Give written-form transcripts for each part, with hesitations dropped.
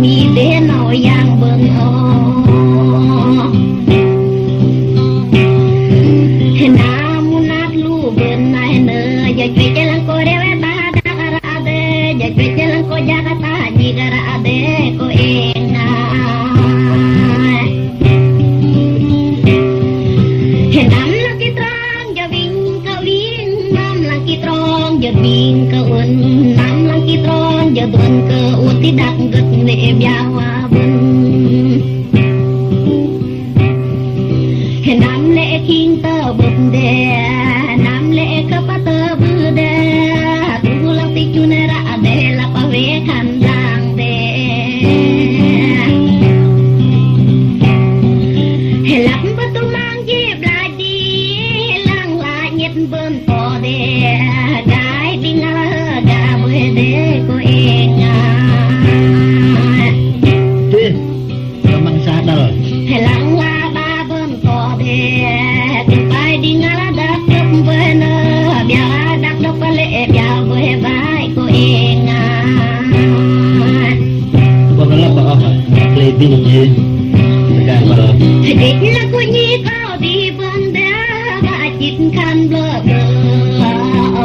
mi để nói yang bận nam nát lu bận này nơ giờ chuyện chơi lang cô đeo ta đã ra de giờ chuyện chơi lang cô jaga ta ji ra de cô nam lagi terang giờ vinh kau lin nam lagi terang giờ vinh kau nam lagi terang giờ tuần kau tidak gật nệ biawa bun nam lệ king tơ bun de nam lệ kapata bu de tu lang ti junera de la pave kandang de lắm batu mang dịp lại đi lang lại nhét bơn to de gái đi ngala ga bơi de cô Memang sadar. lang la ba bơn to de bay đi ngala đắp đắp bơi nơ bia đắp đắp lệ bia bơi vai cô Bagaimana Pak Ahmad? Kleting je. Tekan pada. Sedih lagu nyi kau di benda bacit kan blebe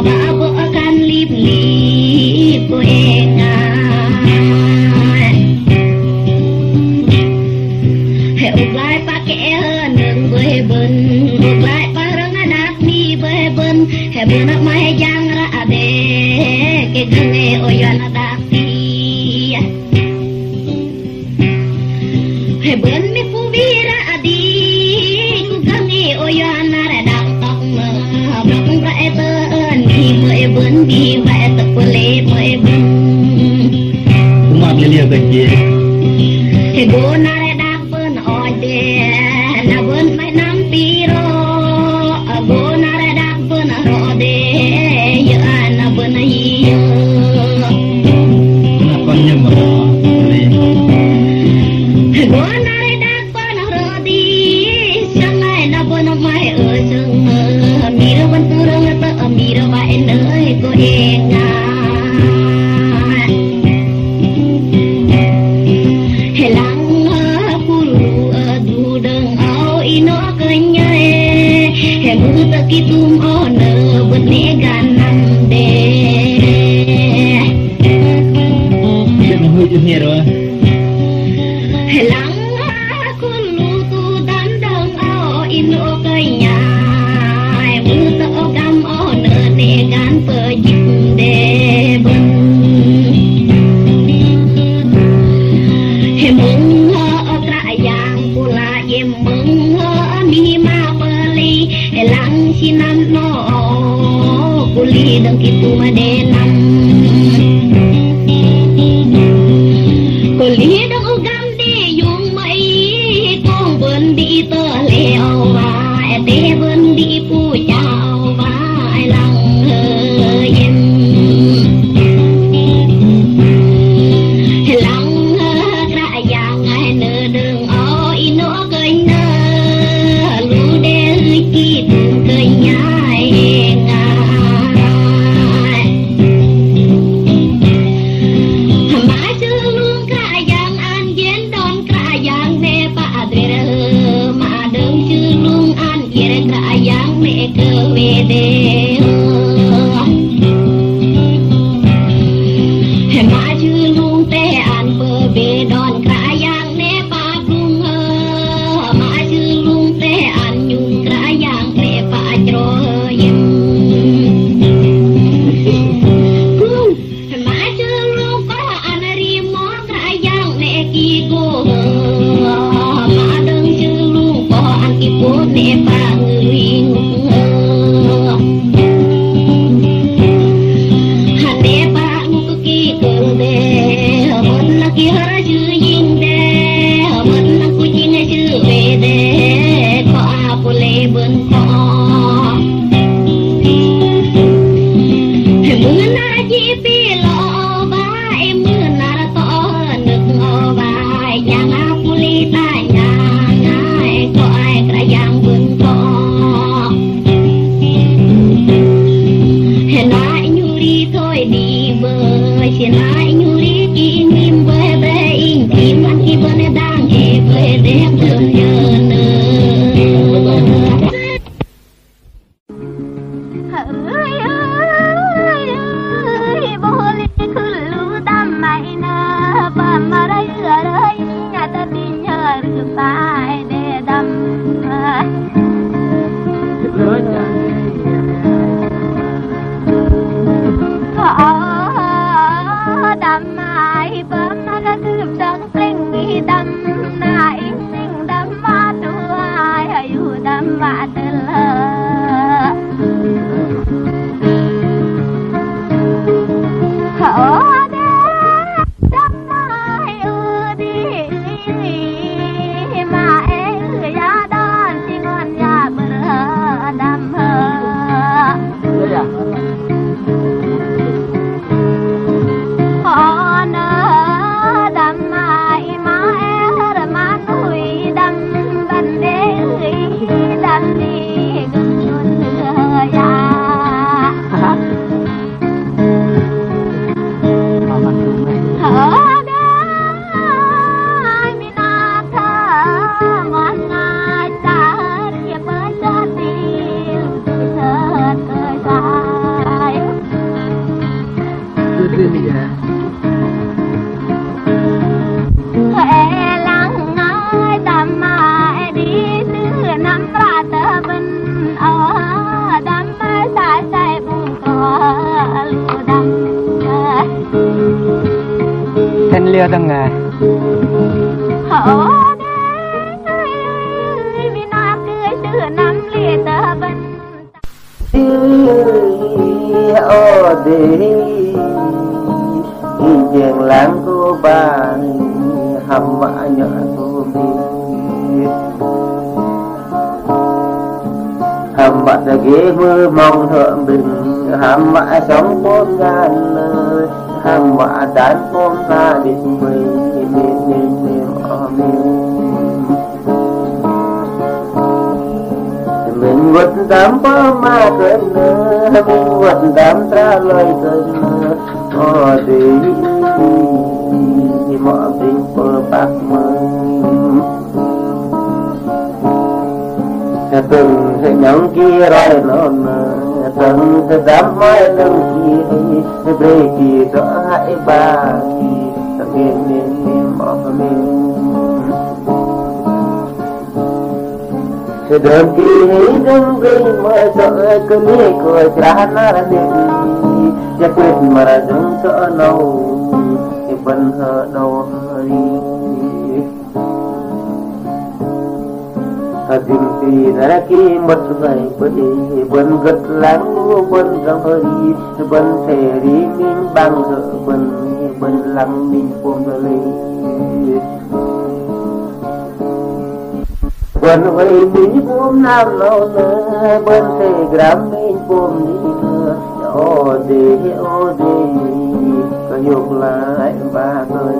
babu akan lip lip ku ublai pakai neng beben ublai parang anak ni beben benak mai jang ra ade ke genge oyan adati ben mi pu bira adi ku gangi oyan ra dang tok me blok ra eten ni ben di ba et pole ben Umat lilia kerja. go na ra dak ben ode na ben mai nam piro go na ra dak ben rode ya na ben hiyo Kenapa nyemara? go na ra dak ben rodi sangai na ben mai sung mira ben turang ta mira ba en go enga helang pulu adu deng au ino kenyai hemu takitum ona bene ganam de Kita nak ni roh. helang kulu tu dandang au ino kenyai hemu takam ona ne gan pejik de ben hemung yang pula yemung mi ma beli elang sinan no kuli deng kitu madenam kuli deng ugam di yung mai kong ben di te leo wa ete ben di pu chao wa lang yem lang ra yang ai nơ đường o ino cây nơ lu de ki cây nhai ngai mà chưa luôn ra yang an yen don ra yang ne pa adre mà đường chưa luôn an yen ra yang ne ke we de mà chưa luôn te an bơ be don ra yang ne pa cung mà chưa luôn te an nhung ra yang ne pa tro yem mà chưa luôn có an ri mo ra yang ne ki go mà đừng chưa luôn có an ki po ne pa ngui hane pa ngu ki ke de mon la ki hara chư yin de mon la ku jing chư ve de ko a pu le bun ko mưa na chi pi lo ba em mưa na to nước ngô ba yang a pu le ta yang ai ko ai kra yang bun ko lại nhuri thôi đi bơi chỉ lại nhuri kim bơi bơi in đẹp thương nhớ Lia tầng ngày Giang lãng cô bà hầm mã nhỏ cô mi hầm mã ghế mưa mong thượng bình hầm mã sống bốn ngàn nơi hầm mã đàn bốn ta định mình mình vật đám bơ ma cơn mình vật đám ra lời cơn đi mọi tình bơ bạc mơ từng sẽ nhẫn kia rồi nó từng sẽ đám mai từng kia bê kỳ rõ hãy ba kỳ miền mọi miền sẽ đơn kỳ đừng gây mơ sợ cứ nghĩ cười trả nó đi ya quyết mà ra dừng sợ nâu thì vẫn hờ đâu đi Hadim ti naraki mất ngày bơi bần gật láng bần răng hơi bần thể đi minh băng sợ bần lăng minh buông ra lấy bần hơi minh buông nam lâu nơ bần thể gram minh buông đi nơ ô đi có dục lại ba người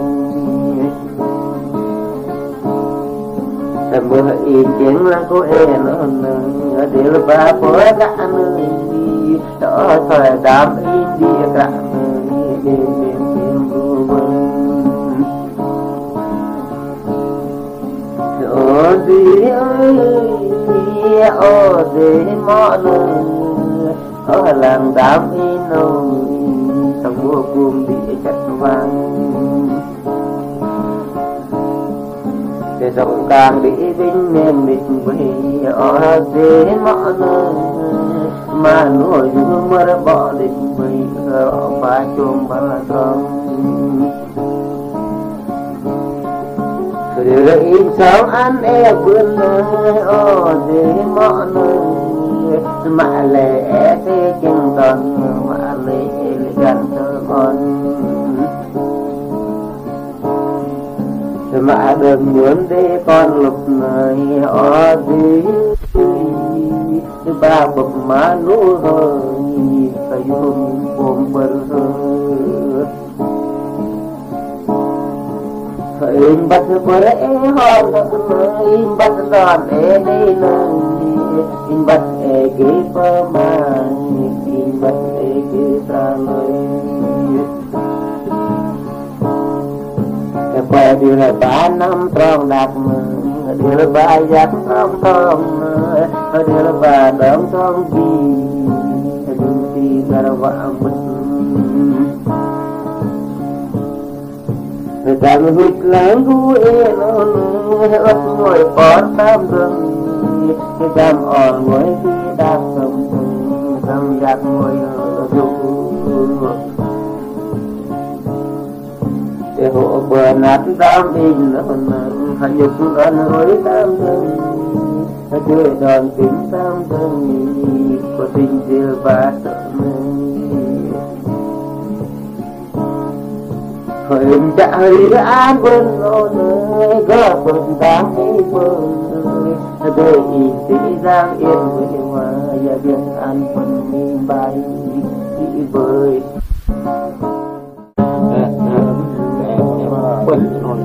mưa in tiếng là cô em nó đều ba phố đã nơi đó thời đám in đi cả nơi đêm ô gì ơi ô gì mọi nơi ở làng đám in nâu trong mùa cuồng bị chặt vàng để rộng càng bị vinh nên mình vì ở dưới mọi nơi mà nuôi dương mơ bỏ định vì ở pha chung ba con rồi lấy sáng ăn e vươn nơi ở dưới mọi nơi mà lẽ thế chừng toàn mà lấy gần thơ con mà đừng muốn để con lục này ở dưới ba bậc má lũ hơi phải dùng buồn bần hơi phải bắt bữa hôm nơi bắt đòn để đây nơi bắt ghế bơ mà bắt ghế ra lời quay đi là 3 năm tròn đạt mơ Dia lebay giặt thơm thơm, dia lebay đớm thơm vì đừng đi ra vạ mình. Người ta mới hụt láng hú ê nó ớt ngồi bó tam rừng. Người ta ổn ngồi khi đạp sông thầm giặt ngồi rụng. Để hộ bờ nát đám in nó hành dục ơn hối tam thân. Chơi đòn tính tam thân có tình diệu và khởi chạy an quân ôn ơi có phần đáng ấy quân đời ý sĩ giang yên với hoa gia viên an phần mi bay đi bơi quân hồn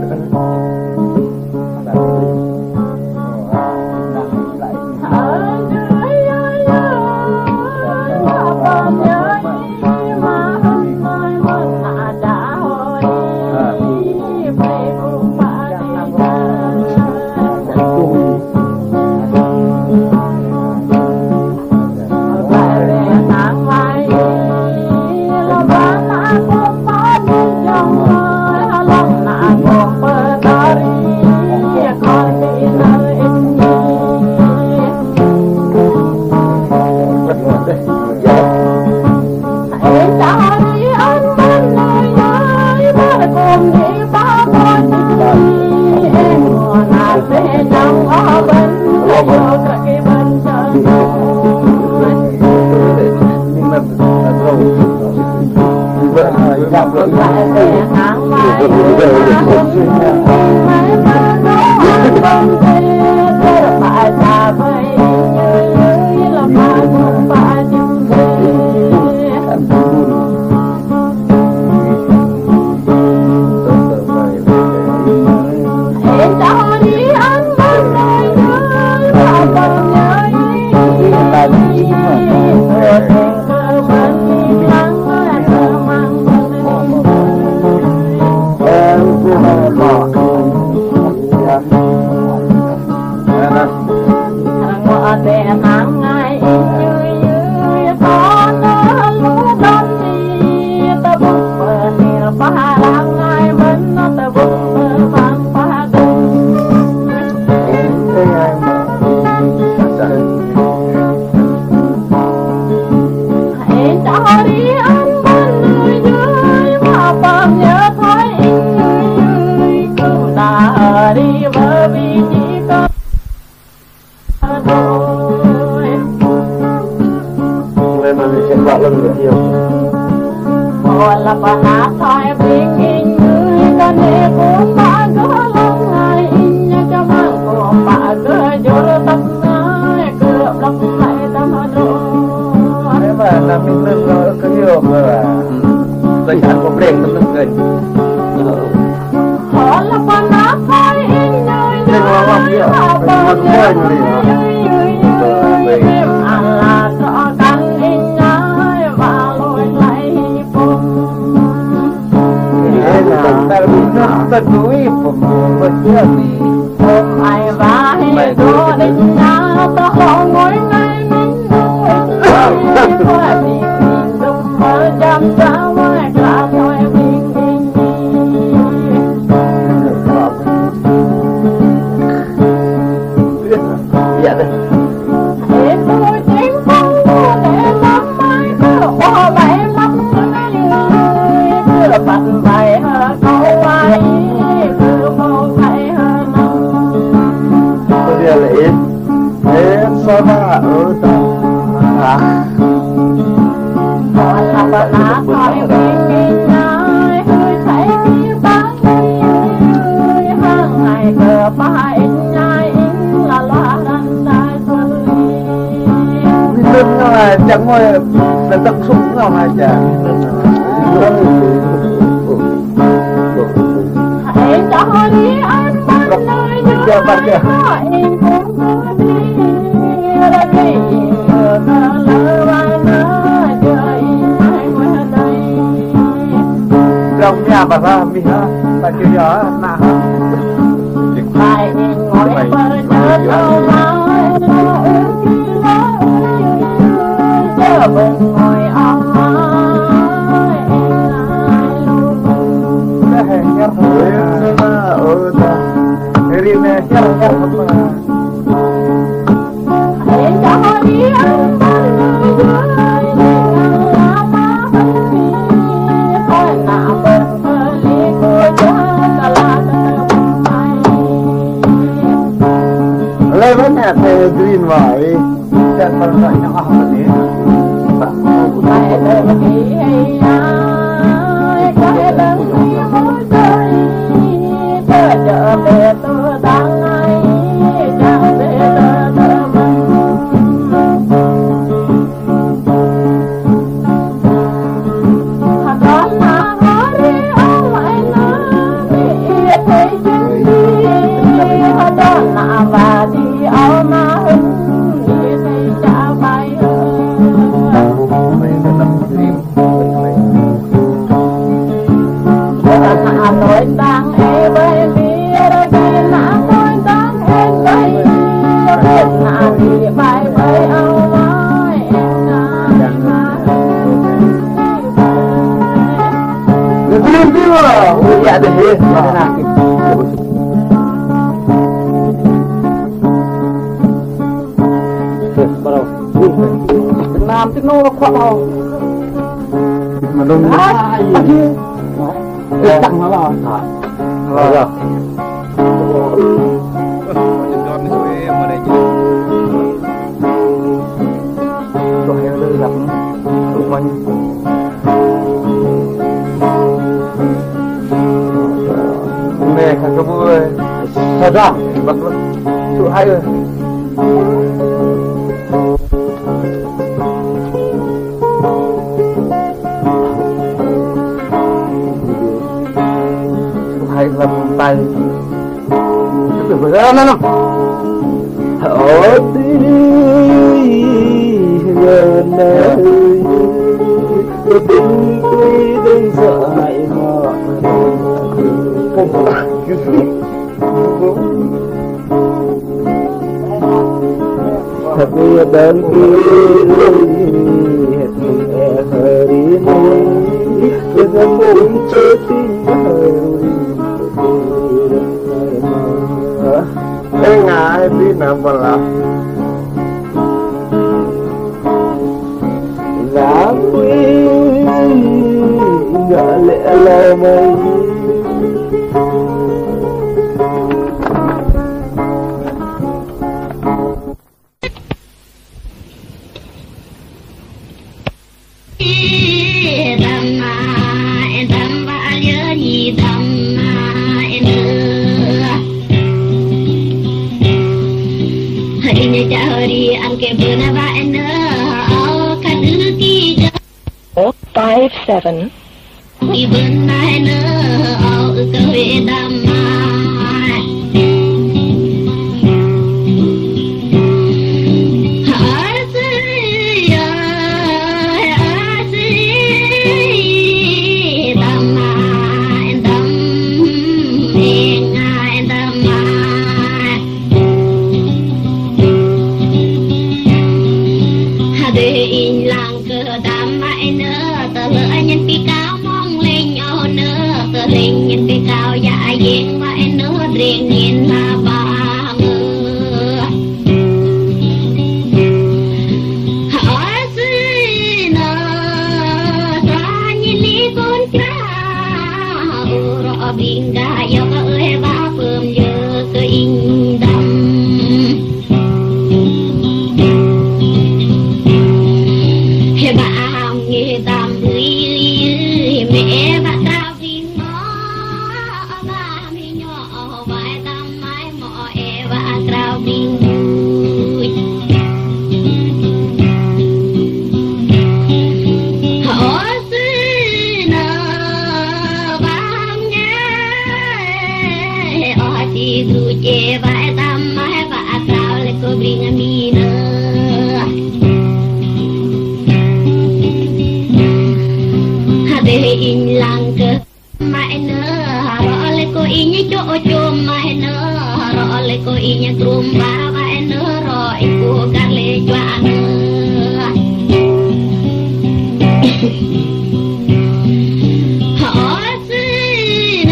chẳng ngồi là tập súng nào hai chả hãy cho đi anh bắt nơi nhớ em cũng có đi là đi trong nhà bà ra mi ha ta kêu gió na ha hai ngồi green vậy dan perbanyak ahmad ini tak saya lagi ai cái lần đi mỗi đời chờ chờ về tôi đang ai chẳng về đời hạt đó là hỏi ông lại nói biết thấy chân đi hạt đó là và đi ông nói đang e bên bia đây là nói đang e đây là đi bay bay ao mai em đi đi mà udah ada deh Nam tiếng nô khoác vào mà đông quá tặng nó rồi rồi rồi heo lư gặp xung quanh nè khăn cái vui thật ra bật tụi hay rồi hay làm tay được rồi đó nó ở đi giờ này đừng quy đừng sợ hãi mà thật bây đến kia hết mình hơi đi này đừng muốn chơi tình ngài đi nằm vào làm giá quý ngã lẽ là mây Ibn Naina au kawe damai Asiya damai dam ngai damai hade in lang ke damai ne ta le nhân pi cao hình nhìn cái cao dạ diện mà em nữa riêng nhìn là ba người hỏi xin ra nhìn đi con cá rõ biển đã yêu ơi ba phường giờ cứ in đầm hay bà nghe tạm vui mẹ bà in lang ke mai nơ rõ le cô in chỗ chôm mai nơ rõ lệ cô y nhà trùm ba vai nữa rồi cô các lệ choa nữa họ xin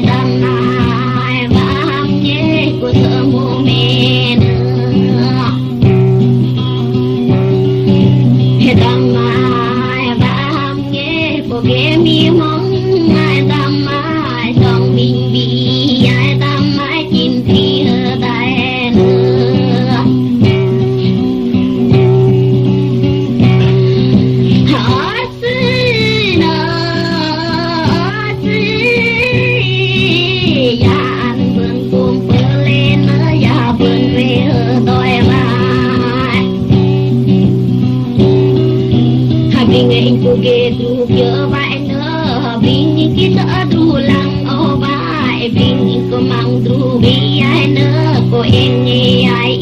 tâm ai vang nhé cô sợ mù mê nữa tâm ai vang nhé cô ghé mi mong ai tâm ai trong mình bị ai tâm ai chim phi ở tay nữa họ xin ya ăn vườn cuồng bơ lên ya vườn về ở đôi vai hai bên anh cô ghé du nhớ vai nữa bên những cái sợ du lăng ở vai bên những cô mang du bi ai nữa cô em nghe ai